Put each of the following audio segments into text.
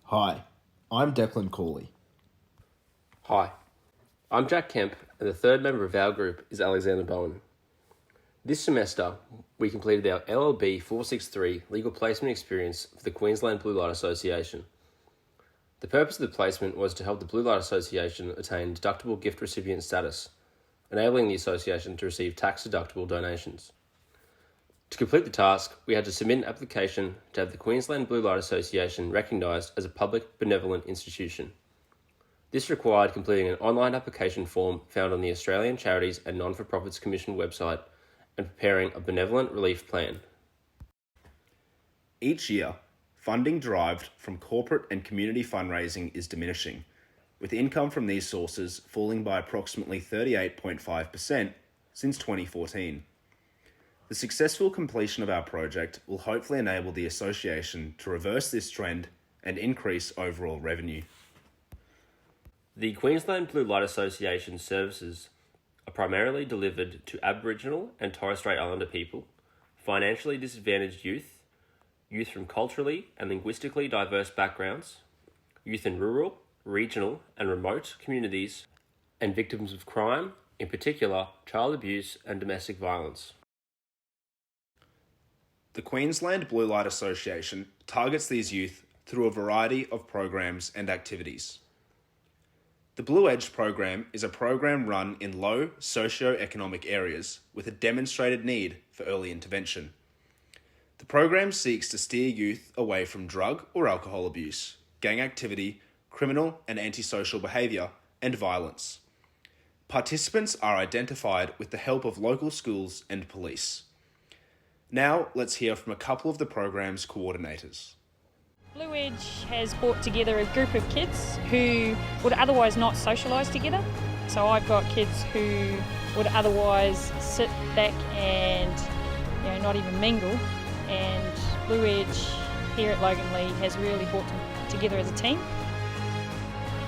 Hi, I'm Declan Cooley. Hi, I'm Jack Kemp, and the third member of our group is Alexander Bowen. This semester, we completed our LLB 463 legal placement experience for the Queensland Blue Light Association. The purpose of the placement was to help the Blue Light Association attain deductible gift recipient status, enabling the association to receive tax-deductible donations. To complete the task, we had to submit an application to have the Queensland Blue Light Association recognised as a public benevolent institution. This required completing an online application form found on the Australian Charities and Non-for-Profits Commission website and preparing a benevolent relief plan. Each year, funding derived from corporate and community fundraising is diminishing, with income from these sources falling by approximately 38.5% since 2014. The successful completion of our project will hopefully enable the association to reverse this trend and increase overall revenue. The Queensland Blue Light Association services are primarily delivered to Aboriginal and Torres Strait Islander people, financially disadvantaged youth, youth from culturally and linguistically diverse backgrounds, youth in rural, regional and remote communities, and victims of crime, in particular child abuse and domestic violence. The Queensland Blue Light Association targets these youth through a variety of programs and activities. The Blue Edge program is a program run in low socio-economic areas with a demonstrated need for early intervention. The program seeks to steer youth away from drug or alcohol abuse, gang activity, criminal and antisocial behaviour, and violence. Participants are identified with the help of local schools and police. Now, let's hear from a couple of the program's coordinators. Blue Edge has brought together a group of kids who would otherwise not socialise together. So I've got kids who would otherwise sit back and not even mingle. And Blue Edge here at Logan Lee has really brought them together as a team.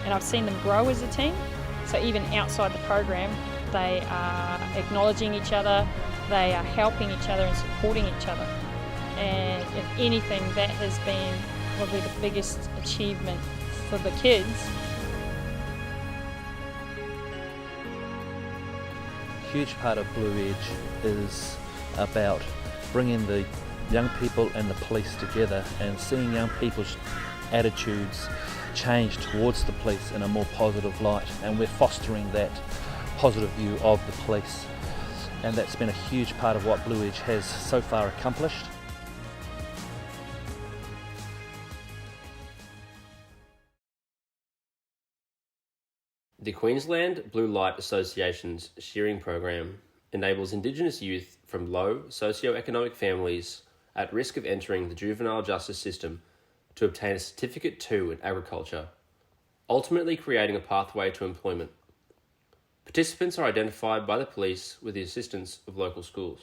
And I've seen them grow as a team. So even outside the program, they are acknowledging each other, they are helping each other and supporting each other. And if anything, that has been probably the biggest achievement for the kids. A huge part of Blue Edge is about bringing the young people and the police together and seeing young people's attitudes change towards the police in a more positive light, and we're fostering that positive view of the police, and that's been a huge part of what Blue Edge has so far accomplished. The Queensland Blue Light Association's shearing program enables Indigenous youth from low socio-economic families at risk of entering the juvenile justice system to obtain a Certificate 2 in agriculture, ultimately creating a pathway to employment. Participants are identified by the police with the assistance of local schools.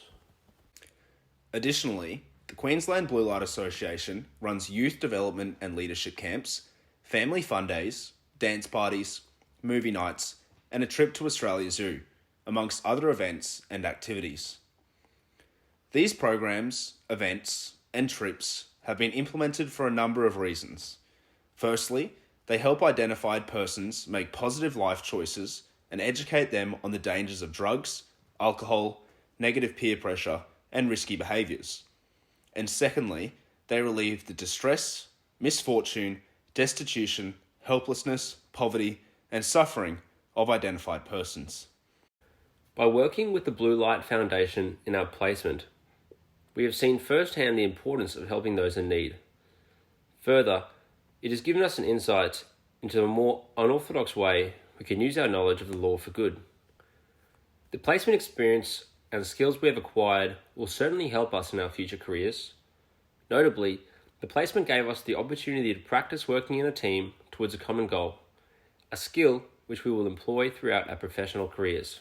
Additionally, the Queensland Blue Light Association runs youth development and leadership camps, family fun days, dance parties, movie nights, and a trip to Australia Zoo, amongst other events and activities. These programs, events, and trips have been implemented for a number of reasons. Firstly, they help identified persons make positive life choices and educate them on the dangers of drugs, alcohol, negative peer pressure, and risky behaviours. And secondly, they relieve the distress, misfortune, destitution, helplessness, poverty, and suffering of identified persons. By working with the Blue Light Foundation in our placement, we have seen firsthand the importance of helping those in need. Further, it has given us an insight into a more unorthodox way we can use our knowledge of the law for good. The placement experience and the skills we have acquired will certainly help us in our future careers. Notably, the placement gave us the opportunity to practice working in a team towards a common goal, a skill which we will employ throughout our professional careers.